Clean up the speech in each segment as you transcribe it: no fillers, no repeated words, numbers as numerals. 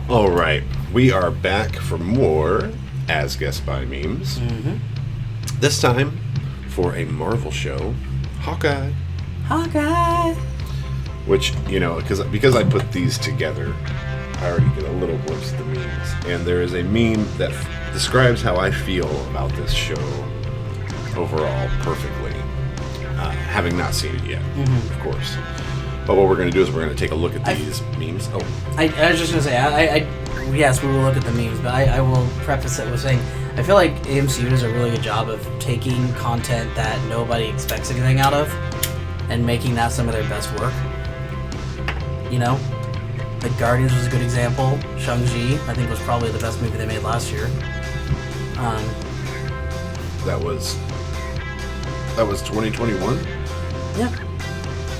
All right, we are back for more As Guessed by Memes. Mm-hmm. This time for a Marvel show, Hawkeye. Hawkeye! Which, you know, because I put these together, I already get a little glimpse of the memes. And there is a meme that describes how I feel about this show overall perfectly, having not seen it yet, of course. But what we're going to do is we're going to take a look at these memes. Oh, I was just going to say, yes, we will look at the memes, but I will preface it with saying, I feel like AMC does a really good job of taking content that nobody expects anything out of and making that some of their best work. You know? Like Guardians was a good example. Shang-Chi, I think, was probably the best movie they made last year. that was 2021? Yeah.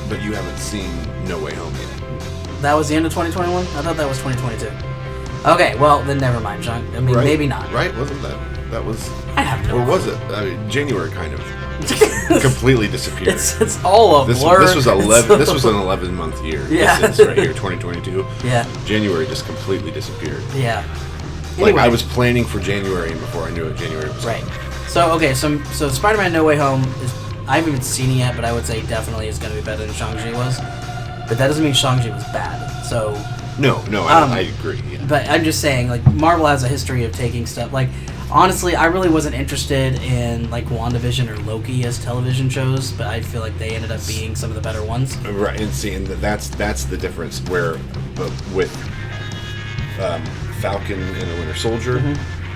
But you haven't seen No Way Home yet. That was the end of 2021? I thought that was 2022. Okay, well, then never mind, Sean. I mean, right? Maybe not. Right? Wasn't that was... I have no Or idea. was it? I mean, January kind of completely disappeared. It's all a blur. This was 11. This was an 11-month year. Yeah. This is right here, 2022. Yeah. January just completely disappeared. Yeah. Like, Anyway. I was planning for January, and before I knew it, January was Right. So, okay, so Spider-Man No Way Home is... I haven't even seen it yet, but I would say definitely is going to be better than Shang-Chi was. But that doesn't mean Shang-Chi was bad. So... No, I agree. Yeah. But I'm just saying, like, Marvel has a history of taking stuff... Like, honestly, I really wasn't interested in, like, WandaVision or Loki as television shows, but I feel like they ended up being some of the better ones. Right, and seeing that's the difference where with Falcon and the Winter Soldier,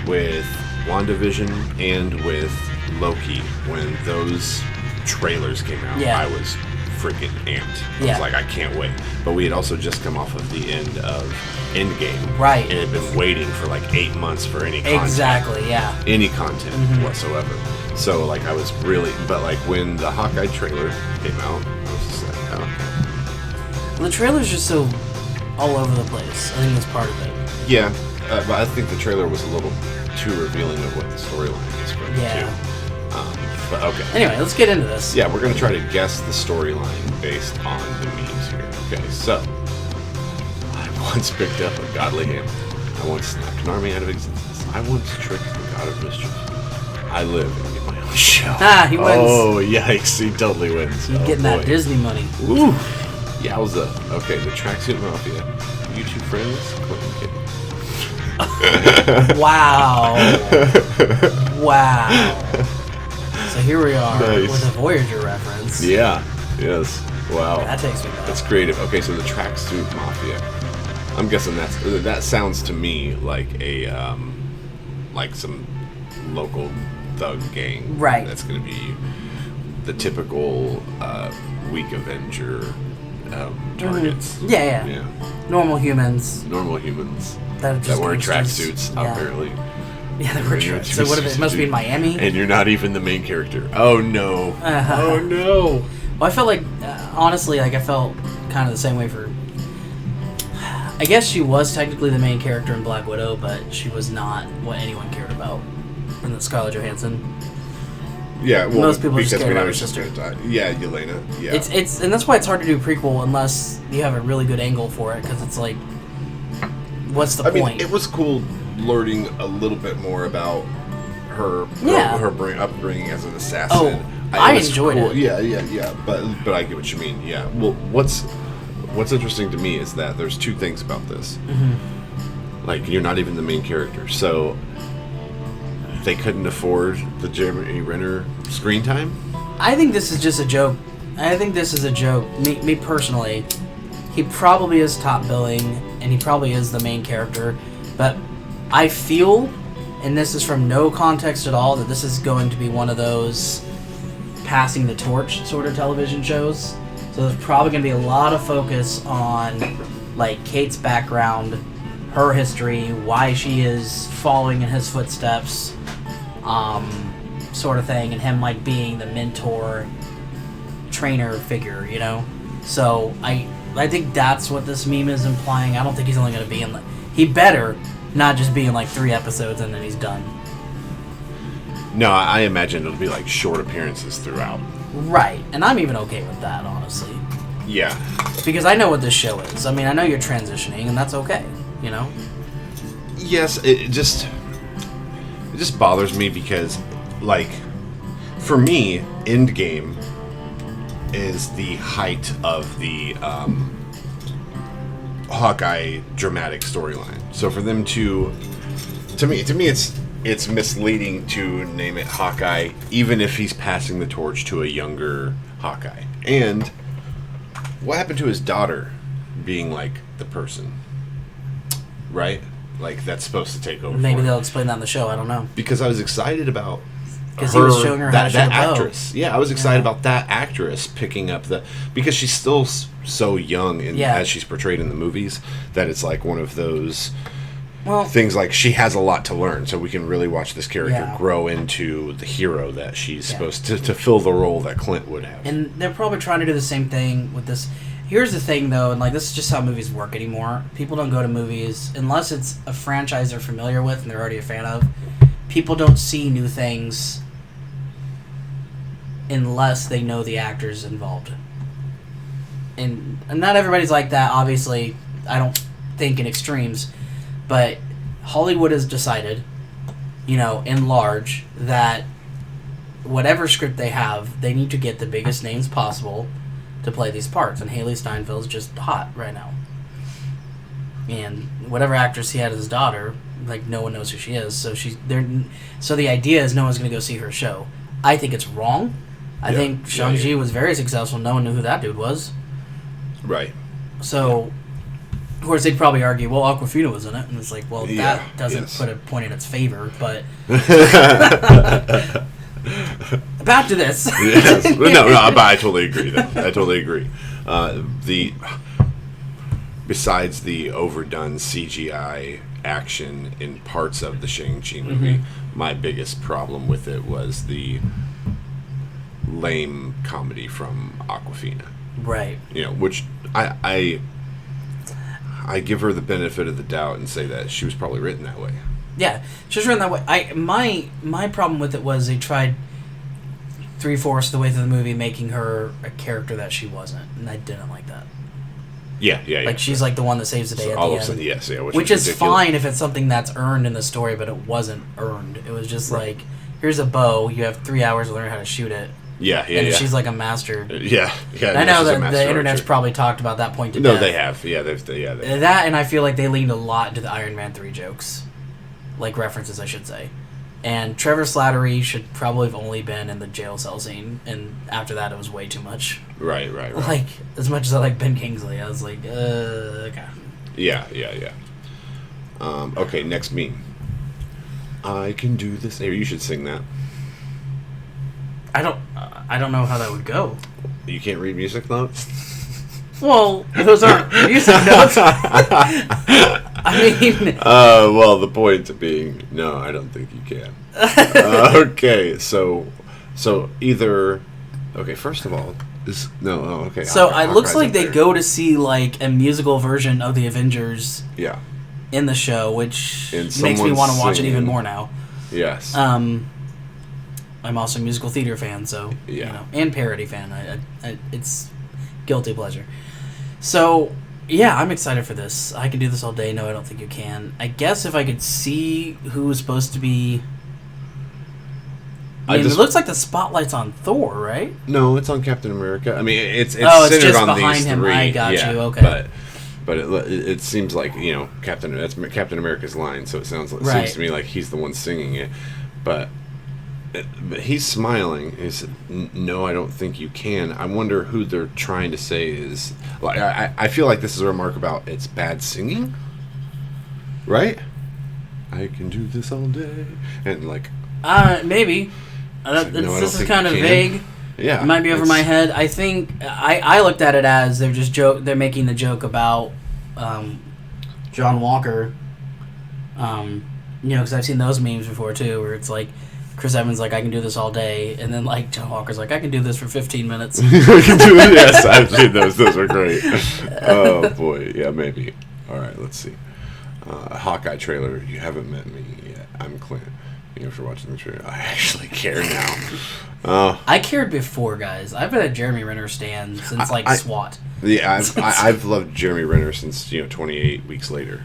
with WandaVision, and with Loki, when those trailers came out, Yeah. I was freaking amped. I Yeah. was like, I can't wait. But we had also just come off of the end of Endgame. Right. And had been waiting for like 8 months for any content. Exactly, yeah. Any content whatsoever. So, like, I was really... But, like, when the Hawkeye trailer came out, I was just like, oh, okay. The trailer's just so all over the place. I think that's part of it. Yeah, but I think the trailer was a little too revealing of what the storyline is for Yeah. too. But okay. Anyway, let's get into this. Yeah, we're going to try to guess the storyline based on the memes here. Okay, so... I once picked up a godly hammer. I once snapped an army out of existence. I once tricked the god of mischief. I live and get my own show. Ah, he wins. Oh, yikes, he totally wins. He's getting that Disney money. Ooh. Yowza. Okay, the Tracksuit Mafia. You two friends? Clinton Kid. Wow. Wow. So here we are Nice. with a Voyager reference. Yeah. Yes. Wow. That takes me back. That's creative. Okay, so the Tracksuit Mafia. I'm guessing that sounds to me like a like some local thug gang. Right. That's going to be the typical weak Avenger targets. Yeah. Normal humans. Normal humans That just wear gangsters. tracksuits, Yeah. apparently. Yeah, they were You're tracksuits. So what if it must be in Miami? And you're not even the main character. Oh no. Uh-huh. Oh no. Well, I felt like, honestly, like I felt kind of the same way for... I guess she was technically the main character in Black Widow, but she was not what anyone cared about in the Scarlett Johansson. Yeah, well, Most people just because care we know about her she's sister. gonna die. Yeah, Yelena. Yeah. It's and that's why it's hard to do a prequel unless you have a really good angle for it, because it's like, what's the I point? mean, it was cool learning a little bit more about her upbringing as an assassin. Oh, I was enjoyed cool. it. Yeah. But I get what you mean. Yeah. Well, what's interesting to me is that there's two things about this. Like, you're not even the main character, so they couldn't afford the Jeremy Renner screen time. I think this is just a joke. Me personally, he probably is top billing, and he probably is the main character, but I feel, and this is from no context at all, that this is going to be one of those passing the torch sort of television shows. So there's probably going to be a lot of focus on, like, Kate's background, her history, why she is following in his footsteps, sort of thing, and him, like, being the mentor, trainer figure, you know? So I think that's what this meme is implying. I don't think he's only going to be in, he better not just be in, like, 3 episodes and then he's done. No, I imagine it'll be like short appearances throughout. Right, and I'm even okay with that, honestly. Yeah. Because I know what this show is. I mean, I know you're transitioning, and that's okay, you know? Yes, it just bothers me because, like, for me, Endgame is the height of the Hawkeye dramatic storyline. So for them to me, it's misleading to name it Hawkeye, even if he's passing the torch to a younger Hawkeye. And what happened to his daughter being like the person, right? Like that's supposed to take over. Maybe they'll explain that in the show. I don't know. Because I was excited about because he was showing her how to shoot a bow. Actress. Yeah, I was excited about that actress picking up because she's still so young as she's portrayed in the movies that it's like one of those things like she has a lot to learn, so we can really watch this character grow into the hero that she's supposed to fill the role that Clint would have. And they're probably trying to do the same thing with this. Here's the thing, though, and like this is just how movies work anymore. People don't go to movies unless it's a franchise they're familiar with and they're already a fan of. People don't see new things unless they know the actors involved. And not everybody's like that, obviously. I don't think in extremes. But Hollywood has decided, in large, that whatever script they have, they need to get the biggest names possible to play these parts. And Haley Steinfeld's just hot right now. And whatever actress he had as his daughter, like, no one knows who she is. So so the idea is no one's going to go see her show. I think it's wrong. I think Shang-Chi was very successful. No one knew who that dude was. Right. So... Of course, they'd probably argue, well, Awkwafina was in it. And it's like, well, that doesn't put a point in its favor, but... Back to this. Yes. No, but I totally agree, though. I totally agree. Besides the overdone CGI action in parts of the Shang-Chi movie, my biggest problem with it was the lame comedy from Awkwafina. Right. Which I give her the benefit of the doubt and say that she was probably written that way. Yeah, she was written that way. My problem with it was they tried 3/4 of the way through the movie making her a character that she wasn't, and I didn't like that. Yeah. Like she's like the one that saves the day at the end. Sudden, yes, which is fine if it's something that's earned in the story, but it wasn't earned. It was just like, here's a bow. You have 3 hours to learn how to shoot it. Yeah. And she's like a master. Yeah. I know that the internet's probably talked about that point to death. No, they have. Yeah, that, and I feel like they leaned a lot into the Iron Man 3 jokes. Like, references, I should say. And Trevor Slattery should probably have only been in the jail cell scene, and after that it was way too much. Right. Like, as much as I like Ben Kingsley, I was like, okay. Yeah. Okay, next meme. I can do this. Hey, you should sing that. I don't know how that would go. You can't read music notes? Well, those aren't music notes. I mean... well, the point being, no, I don't think you can. Okay, so either... Okay, first of all, okay. So it looks like they go to see, like, a musical version of the Avengers in the show, which makes me want to watch it even more now. Yes. I'm also a musical theater fan, so and parody fan. It's guilty pleasure. So I'm excited for this. I can do this all day. No, I don't think you can. I guess if I could see who was supposed to be. I mean, it looks like the spotlight's on Thor, right? No, it's on Captain America. I mean, it's centered just on behind these him. three. I got you. Okay. But it seems like that's Captain America's line, so it seems to me like he's the one singing it, but he's smiling. He said, "No, I don't think you can." I wonder who they're trying to say is. Like, I feel like this is a remark about it's bad singing, right? I can do this all day, and like. Maybe. This is kind of vague. Yeah, it might be over my head. I think I looked at it as they're making the joke about John Walker. Because I've seen those memes before too, where it's like Chris Evans like I can do this all day, and then like John Walker's like I can do this for 15 minutes. I can do it. Yes, I've seen those. Those are great. Oh boy, yeah, maybe. All right, let's see. Hawkeye trailer. You haven't met me yet. I'm Clint. For watching the trailer, I actually care now. I cared before, guys. I've been a Jeremy Renner stan since SWAT. Yeah, I've loved Jeremy Renner since 28 Weeks Later.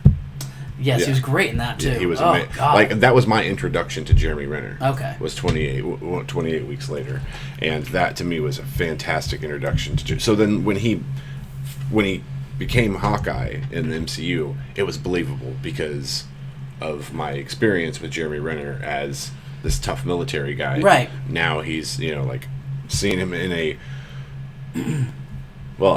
Yes, he was great in that too. Yeah, he was God. like that was my introduction to Jeremy Renner. Okay. Was 28 weeks later, and that to me was a fantastic introduction to. So then when he became Hawkeye in the MCU, it was believable because of my experience with Jeremy Renner as this tough military guy. Right. Now he's like seeing him in a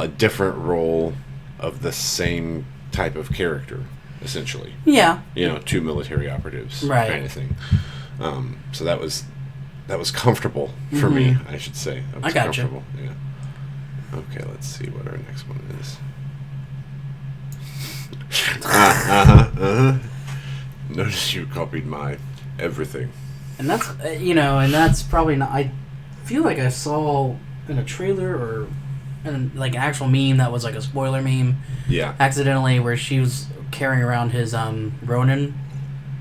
different role of the same type of character. Essentially, two military operatives, right. kind of thing. So that was comfortable for me, I should say. That was I got comfortable. You. Yeah. Okay, let's see what our next one is. Notice you copied my everything. And that's and that's probably not. I feel like I saw in a trailer or in like an actual meme that was like a spoiler meme. Yeah. Accidentally, where she was carrying around his Ronin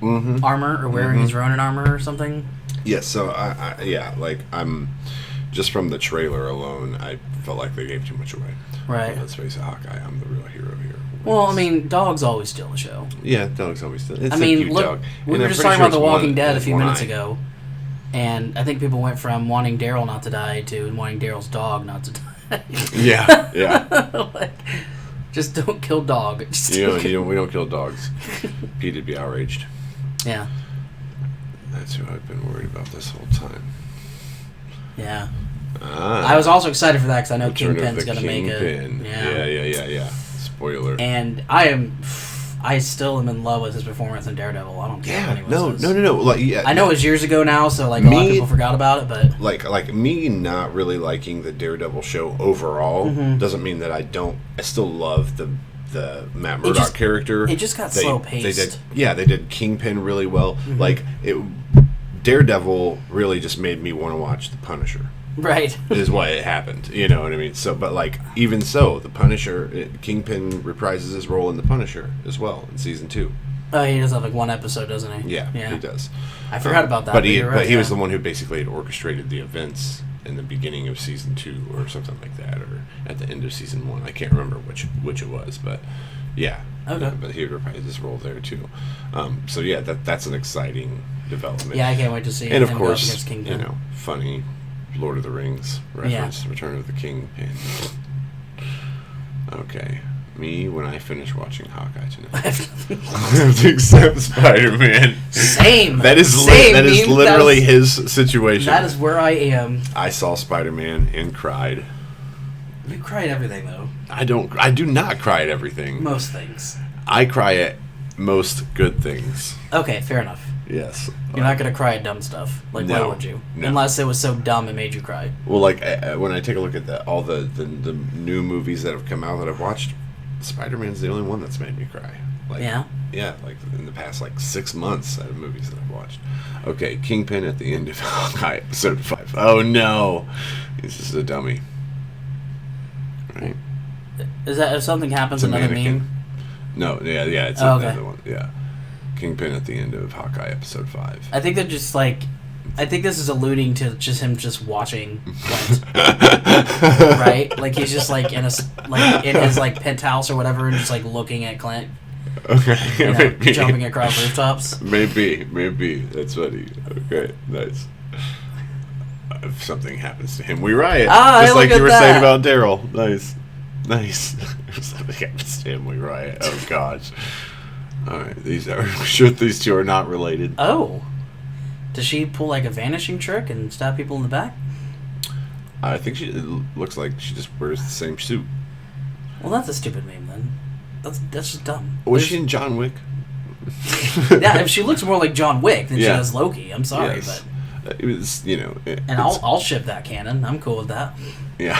armor or wearing his Ronin armor or something. Yes, so I'm just from the trailer alone, I felt like they gave too much away. Right. But let's face it, Hawkeye, I'm the real hero here. Well, I mean, dogs always steal the show. Yeah, dogs always steal. It's I mean, a cute look, dog. we were just talking about The Walking Dead a few minutes ago, and I think people went from wanting Daryl not to die to wanting Daryl's dog not to die. Yeah. Like, just don't kill dog. We don't kill dogs. Pete'd be outraged. Yeah. That's who I've been worried about this whole time. Yeah. I was also excited for that because I know Kingpin's going to make it. Yeah. Spoiler. And I still am in love with his performance in Daredevil. I don't care if anyone says. No. Like, yeah, I know it was years ago now, so like a lot of people forgot about it. But like me not really liking the Daredevil show overall doesn't mean that I still love the Matt Murdock character. It just got slow paced. They did Kingpin really well. Like Daredevil really just made me want to watch The Punisher. Right. Is why it happened. You know what I mean? So, but like, even so, The Punisher, Kingpin reprises his role in The Punisher as well in season 2. Oh, he does have like one episode, doesn't he? Yeah. He does. I forgot about that. But he was the one who basically had orchestrated the events in the beginning of season 2 or something like that, or at the end of season 1. I can't remember which it was, but yeah. Okay. But he reprised his role there too. So yeah, that's an exciting development. Yeah, I can't wait to see. And him of course, go against Kingpin. funny Lord of the Rings reference, Return of the Kingpin. Okay. Me, when I finish watching Hawkeye tonight, I have to accept Spider-Man. Same. That is literally his situation. That is where I am. I saw Spider-Man and cried. You cry at everything, though. I do not cry at everything. Most things. I cry at most good things. Okay, fair enough. Yes. You're not gonna cry at dumb stuff. Like, why would you? No. Unless it was so dumb it made you cry. Well, like when I take a look at all the new movies that have come out that I've watched, Spider-Man's the only one that's made me cry. Like, yeah. Yeah, like in the past 6 months out of movies that I've watched. Okay, Kingpin at the end of Hawkeye episode 5. Oh no, he's just a dummy. Right? Is that if something happens another meme? No, yeah, it's another one. Yeah. Kingpin at the end of Hawkeye episode 5. I think they're just like, I think this is alluding to just him just watching Clint, right? Like he's just like in his penthouse or whatever, and just like looking at Clint. Okay, jumping across rooftops. Maybe that's funny. Okay, nice. If something happens to him, we riot. Just like you were saying about Daryl. Nice. If something happens to him, we riot. Oh gosh. Alright, I'm sure these two are not related. Oh. Does she pull like a vanishing trick and stab people in the back? I think it looks like she just wears the same suit. Well, that's a stupid meme then. That's just dumb. Was she in John Wick? Yeah, if she looks more like John Wick than she does Loki. I'm sorry, yes. But it was, and I'll ship that canon. I'm cool with that. Yeah.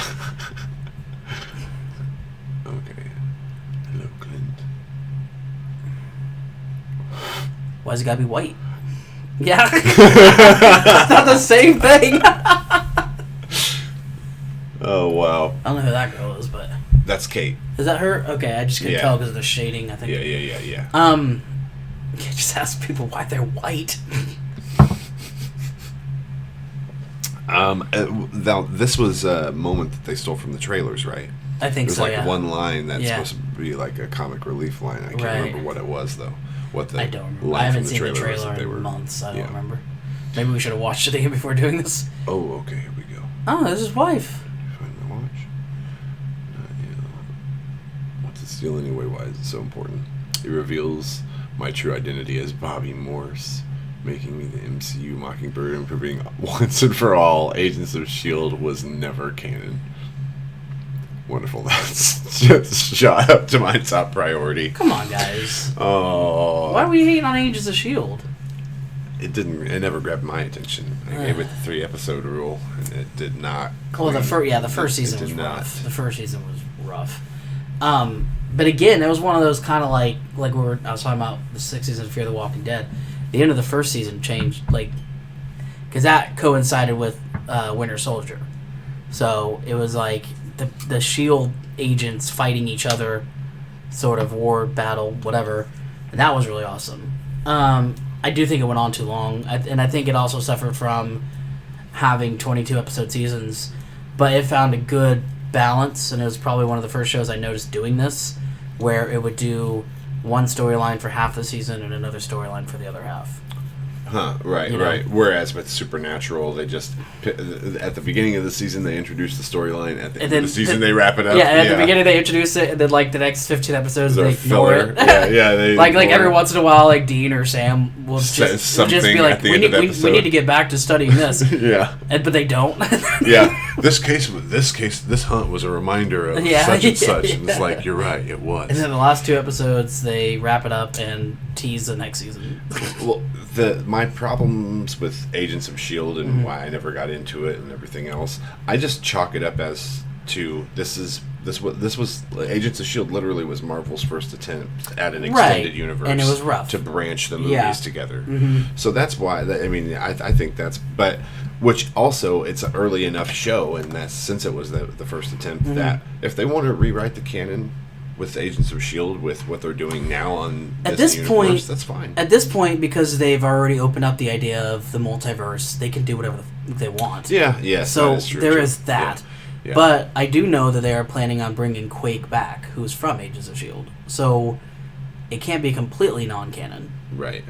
Okay. Hello, Clint. Why's it gotta be white? Yeah. It's not the same thing. Oh, wow. I don't know who that girl is, but... That's Kate. Is that her? Okay, I just couldn't tell because of the shading, I think. Yeah. Just ask people why they're white. Now, this was a moment that they stole from the trailers, right? I think so, There's one line that's supposed to be like a comic relief line. I can't remember what it was, though. what the I don't remember. line I haven't from seen the was trailer that they were. in months. I don't yeah. remember. Maybe we should have watched it again before doing this. Oh, okay, here we go. Oh, this is his wife. Find my watch. What's it steal anyway? Why is it so important? It reveals my true identity as Bobby Morse, making me the MCU Mockingbird and proving once and for all Agents of S.H.I.E.L.D. was never canon. Wonderful. That's just shot up to my top priority. Come on, guys. Oh. Why are we hating on Agents of S.H.I.E.L.D.? It never grabbed my attention. I gave it the 3-episode rule, and it did not. Well, the first season was not. rough. The first season was rough. But again, it was one of those kind of like I was talking about the 6th season of Fear the Walking Dead. The end of the first season changed, because that coincided with Winter Soldier. So it was like the S.H.I.E.L.D. agents fighting each other, sort of war, battle, whatever. And that was really awesome. I do think it went on too long, and I think it also suffered from having 22-episode seasons, but it found a good balance, and it was probably one of the first shows I noticed doing this, where it would do one storyline for half the season and another storyline for the other half. Huh, right, right. Whereas with Supernatural, they just, at the beginning of the season, they introduce the storyline. At the end of the season, they wrap it up. Yeah, at the beginning, they introduce it, and then, the next 15 episodes, they ignore it. Yeah, they every once in a while, Dean or Sam will just be like, we need to get back to studying this. Yeah. But they don't. Yeah. This hunt was a reminder of such and such. And it's like, you're right, it was. And then the last 2 episodes, they wrap it up and tease the next season. Well, my problems with Agents of S.H.I.E.L.D. and why I never got into it and everything else, I just chalk it up as to this was Agents of S.H.I.E.L.D. literally was Marvel's first attempt at an extended universe, and it was rough to branch the movies together. Mm-hmm. So that's why. I think that's, but which also it's an early enough show, and that's since it was the first attempt that if they want to rewrite the canon with Agents of S.H.I.E.L.D. with what they're doing now on this universe, point, that's fine. At this point, because they've already opened up the idea of the multiverse, they can do whatever they want. Yeah, yes. So that is true, there is that. Yeah. But I do know that they are planning on bringing Quake back, who's from Agents of S.H.I.E.L.D. So it can't be completely non-canon. Right.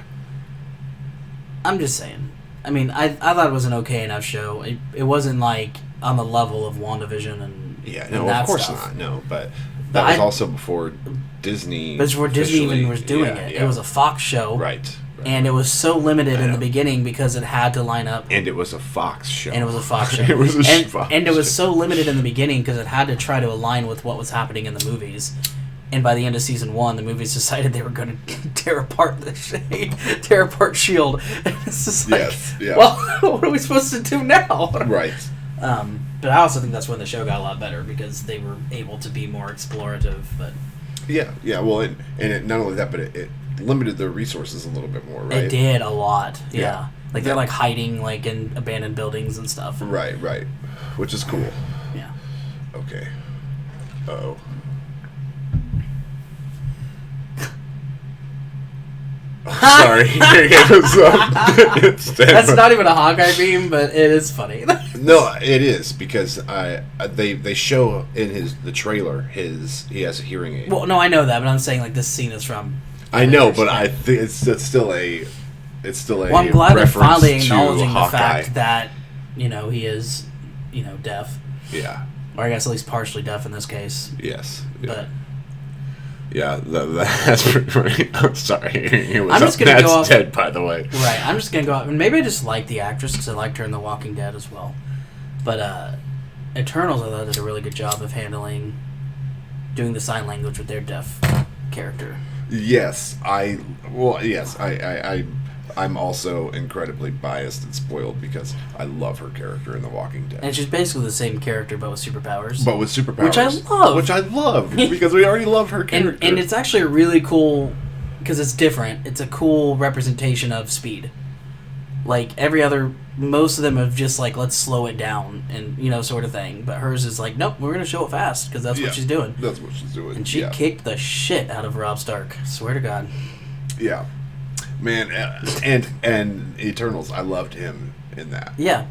I'm just saying. I thought it was an okay enough show. It wasn't on the level of WandaVision and of course not. No, but that was also before Disney. But before Disney even was doing it. Yeah. It was a Fox show. Right. And it was so limited in the beginning because it had to line up. And it was a Fox show. And it was a Fox show. It was a Fox and it was so limited in the beginning because it had to try to align with what was happening in the movies. And by the end of season 1, the movies decided they were going to tear apart S.H.I.E.L.D. And it's just well, what are we supposed to do now? Right. But I also think that's when the show got a lot better because they were able to be more explorative. But well, and it, not only that, but it limited their resources a little bit more, right? It did a lot, yeah. They're hiding in abandoned buildings and stuff. Right, which is cool. Yeah. Okay. Uh-oh. Sorry. That's not even a Hawkeye meme, but it is funny. No, it is because they show in the trailer he has a hearing aid. Well, no, I know that, but I'm saying this scene is from. I know, but I think it's still a. Well, I'm glad they're finally acknowledging Hawkeye. The fact that he is deaf. Yeah. Or I guess at least partially deaf in this case. Yes. Yeah. But. Yeah, that's pretty funny. I'm sorry. I'm just gonna go off. Dead, by the way. Right. I'm just gonna go off, and maybe I just like the actress because I liked her in The Walking Dead as well. But Eternals, I thought did a really good job of doing the sign language with their deaf character. Yes, I'm also incredibly biased and spoiled because I love her character in The Walking Dead. And she's basically the same character, but with superpowers. Which I love. Because we already love her character. And it's actually a really cool, because it's different, it's a cool representation of speed. Most of them have just let's slow it down and, sort of thing. But hers is nope, we're going to show it fast because that's what she's doing. That's what she's doing. And she kicked the shit out of Robb Stark. Swear to God. Yeah. Man, and Eternals, I loved him in that. Yeah.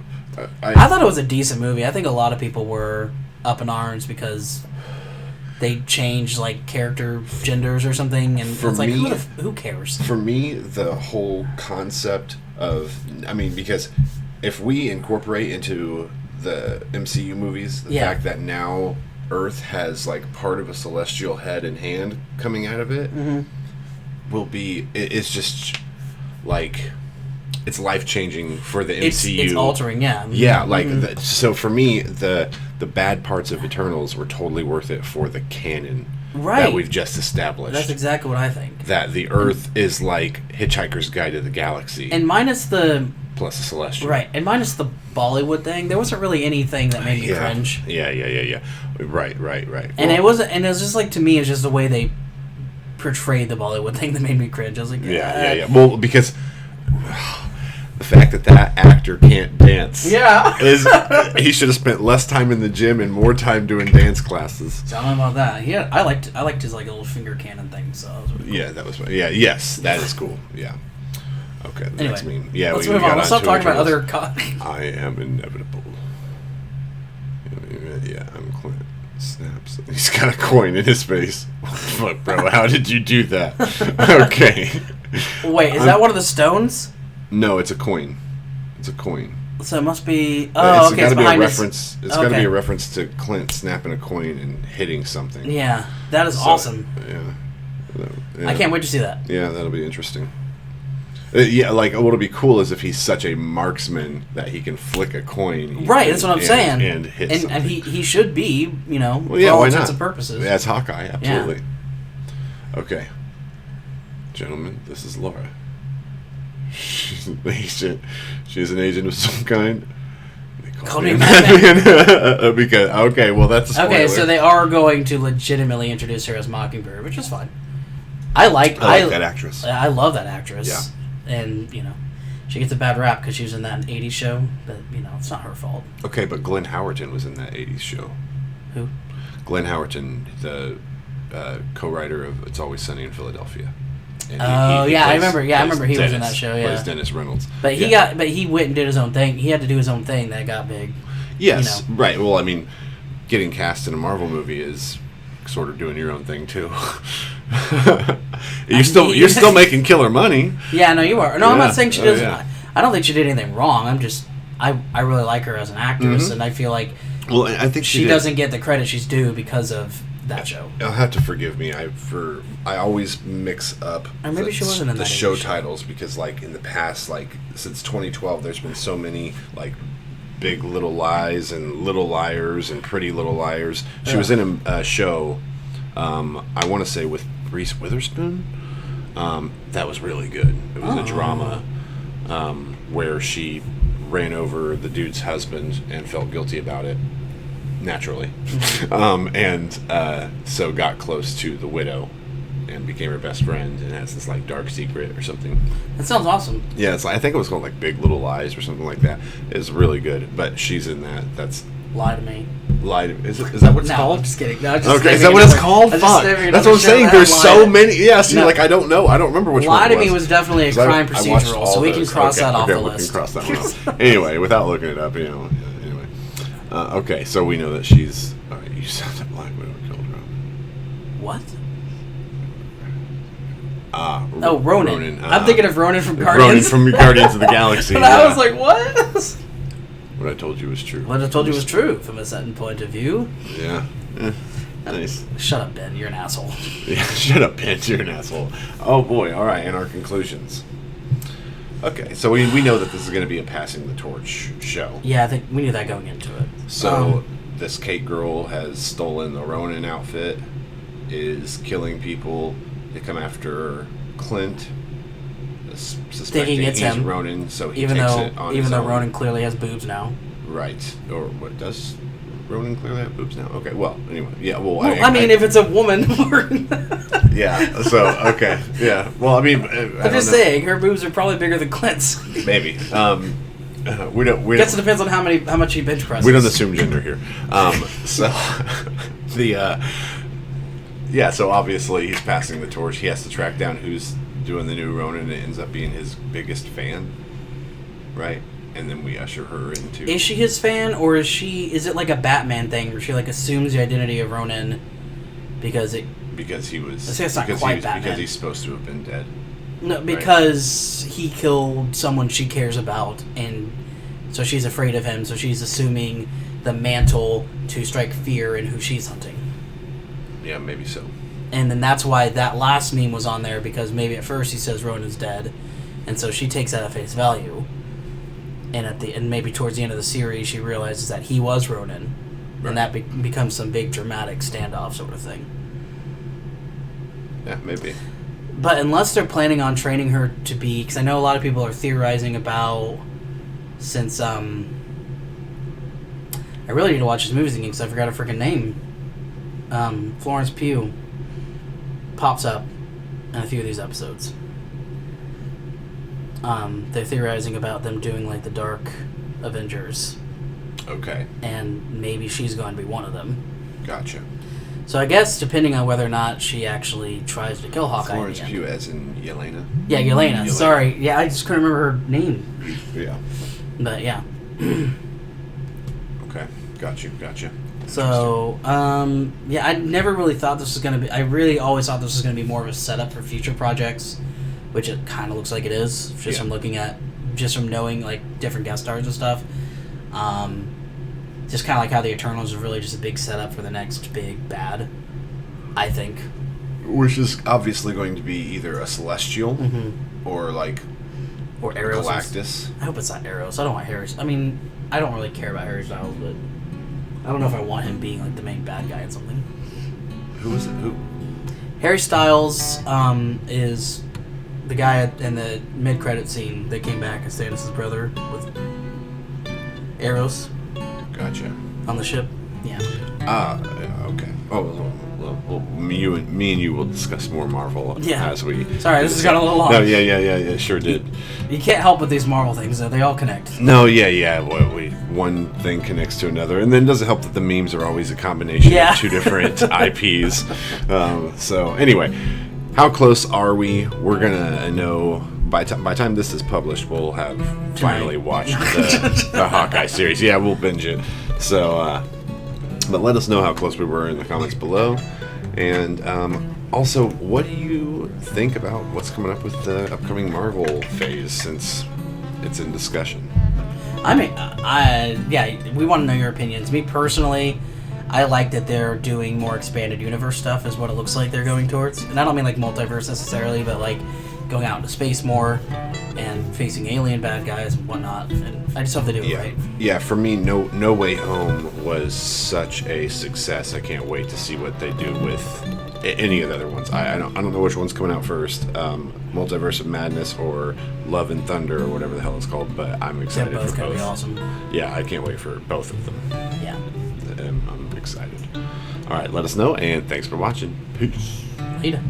I thought it was a decent movie. I think a lot of people were up in arms because they change like character genders or something, and For it's like me- who cares? For me, the whole concept of, I mean, because if we incorporate into the MCU movies the fact that now Earth has like part of a celestial head and hand coming out of it, will be, it's just like, it's life changing for the MCU. It's altering, yeah. Yeah, like so for me, the bad parts of Eternals were totally worth it for the canon that we've just established. That's exactly what I think. That the Earth is like Hitchhiker's Guide to the Galaxy, And minus the plus a celestial. right, and minus the Bollywood thing, there wasn't really anything that made me cringe. Yeah. Right. And it wasn't, and it was just like, to me, it's just the way they portrayed the Bollywood thing that made me cringe. I was like, yeah. Well, because the fact that actor can't dance, is he should have spent less time in the gym and more time doing dance classes. Tell me about that. I liked his like little finger cannon thing. So that was really cool. Yeah, that was yes, that is cool. Yeah. Okay, the next meme. Yeah, let's move on. Let's stop talking about other. I am inevitable. Yeah, I'm Clint. Snaps. He's got a coin in his face. Fuck, bro. How did you do that? Okay. Wait, is that one of the stones? No, it's a coin. It's a coin. So it must be. Oh, okay. It's got to be a behind reference. It's got to be a reference to Clint snapping a coin and hitting something. Yeah, that is awesome. Yeah. I can't wait to see that. Yeah, that'll be interesting. Yeah, like what'll be cool is if he's such a marksman that he can flick a coin. Right, that's what I'm saying. And hit something. And he should be, for all why intents not? and purposes. Yeah, it's Hawkeye, absolutely. Yeah. Okay. Gentlemen, this is Laura. She's an agent. She's an agent of some kind. They call me Batman. Because, okay, well, that's a spoiler. Okay, so they are going to legitimately introduce her as Mockingbird, which is fine. I like that actress. I love that actress. Yeah. And, she gets a bad rap because she was in that 80s show, but, it's not her fault. Okay, but Glenn Howerton was in that 80s show. Who? Glenn Howerton, the co-writer of It's Always Sunny in Philadelphia. And I remember. Yeah, I remember he was in that show. Yeah, plays Dennis Reynolds. But he went and did his own thing. He had to do his own thing that got big. Yes, right. Well, I mean, getting cast in a Marvel movie is sort of doing your own thing too. you're still making killer money. Yeah, no, you are. No, I'm not saying she doesn't. Yeah. I don't think she did anything wrong. I'm just I really like her as an actress, and I feel like I think she doesn't get the credit she's due because of that show. You'll have to forgive me. I always mix up or maybe she wasn't in the that show titles because like in the past, like since 2012, there's been so many like Big Little Lies and Little Liars and Pretty Little Liars. She was in a show, I want to say with Reese Witherspoon. That was really good. It was a drama where she ran over the dude's husband and felt guilty about it, naturally. So got close to the widow and became her best friend and has this like dark secret or something. That sounds awesome. Yeah, it's like, I think it was called like Big Little Lies or something like that. It's really good, but she's in that. That's Lie to Me. Is that what it's called? I'm just kidding. No, okay, is that what it's called? Fuck. That's what I'm saying. There's so many. Yeah, see, like I don't know. I don't remember which one Lie it was. to Me was definitely a crime procedural, so we can cross that off the list. We can cross that one off. Anyway, without looking it up, anyway. Okay, so we know that she's. All right, you said that Black Widow killed Ronan. What? Ronan. Ronan. I'm thinking of Ronan from Guardians. Ronan from Guardians of the Galaxy. And I was like, what? What I told you was true. What I told you was true from a certain point of view. Yeah. Nice. Shut up, Ben. You're an asshole. Yeah, shut up, Ben. You're an asshole. Oh, boy. All right, and our conclusions. Okay, so we know that this is going to be a passing the torch show. Yeah, I think we knew that going into it. So this Kate girl has stolen the Ronin outfit, is killing people. They come after Clint, suspecting it's he's him. Ronin, so he even takes though it on even his though own. Ronan clearly has boobs now. Right. Or what, does Ronan clearly have boobs now? Okay, well, anyway. Yeah, well, I mean, if it's a woman. Yeah, so, okay. Yeah, well, I mean... I'm just saying, her boobs are probably bigger than Clint's. Maybe. We Guess it depends on how much he bench presses. We don't assume gender here. So, yeah, so obviously he's passing the torch. He has to track down who's doing the new Ronin, and it ends up being his biggest fan, right? And then we usher her into... Is she his fan, or is it like a Batman thing where she like assumes the identity of Ronin because he was it's not quite Batman. because he's supposed to have been dead. No, because he killed someone she cares about, and so she's afraid of him. So she's assuming the mantle to strike fear in who she's hunting. Yeah, maybe so. And then that's why that last meme was on there, because maybe at first he says Ronan's dead, and so she takes that at face value. And maybe towards the end of the series, she realizes that he was Ronan, right. And that becomes some big dramatic standoff sort of thing. Yeah, maybe. But unless they're planning on training her to be, because I know a lot of people are theorizing about, since I really need to watch his movies again because I forgot her freaking name. Florence Pugh pops up in a few of these episodes. They're theorizing about them doing like the Dark Avengers. Okay. And maybe she's going to be one of them. Gotcha. So I guess depending on whether or not she actually tries to kill Hawkeye. Florence Pugh as in Yelena? Yeah, Yelena. Sorry. Yeah, I just couldn't remember her name. Yeah. But yeah. Okay. Gotcha. So, yeah, I never really thought this was going to be... I really always thought this was going to be more of a setup for future projects, which it kind of looks like it is, just from looking at... Just from knowing, like, different guest stars and stuff. Just kind of like how the Eternals is really just a big setup for the next big bad, I think. Which is obviously going to be either a Celestial or, like... Or Arrows. Galactus. I hope it's not Arrows. I don't want Harry... I mean, I don't really care about Harry Styles, but... I don't know if I want him being like the main bad guy in something. Who is it? Who? Harry Styles is the guy in the mid-credit scene that came back as Stannis' brother with arrows. Gotcha. On the ship. Yeah. Okay. Well, me and you will discuss more Marvel as we... Sorry, this has got a little long. No, yeah, sure did. You can't help with these Marvel things, though. They all connect. No, yeah. One thing connects to another. And then it doesn't help that the memes are always a combination of two different IPs. So, anyway, how close are we? We're going to know... By time this is published, we'll have finally watched the Hawkeye series. Yeah, we'll binge it. So, but let us know how close we were in the comments below. And also, what do you think about what's coming up with the upcoming Marvel phase, since it's in discussion? I mean, we want to know your opinions. Me personally, I like that they're doing more expanded universe stuff, is what it looks like they're going towards. And I don't mean like multiverse necessarily, but like going out into space more and facing alien bad guys and whatnot. And I just hope they do it right. Yeah, for me, No Way Home was such a success. I can't wait to see what they do with any of the other ones. I don't know which one's coming out first, Multiverse of Madness or Love and Thunder or whatever the hell it's called, but I'm excited for both. They're both gonna be awesome. Yeah, I can't wait for both of them. Yeah. I'm excited. All right, let us know, and thanks for watching. Peace. Later.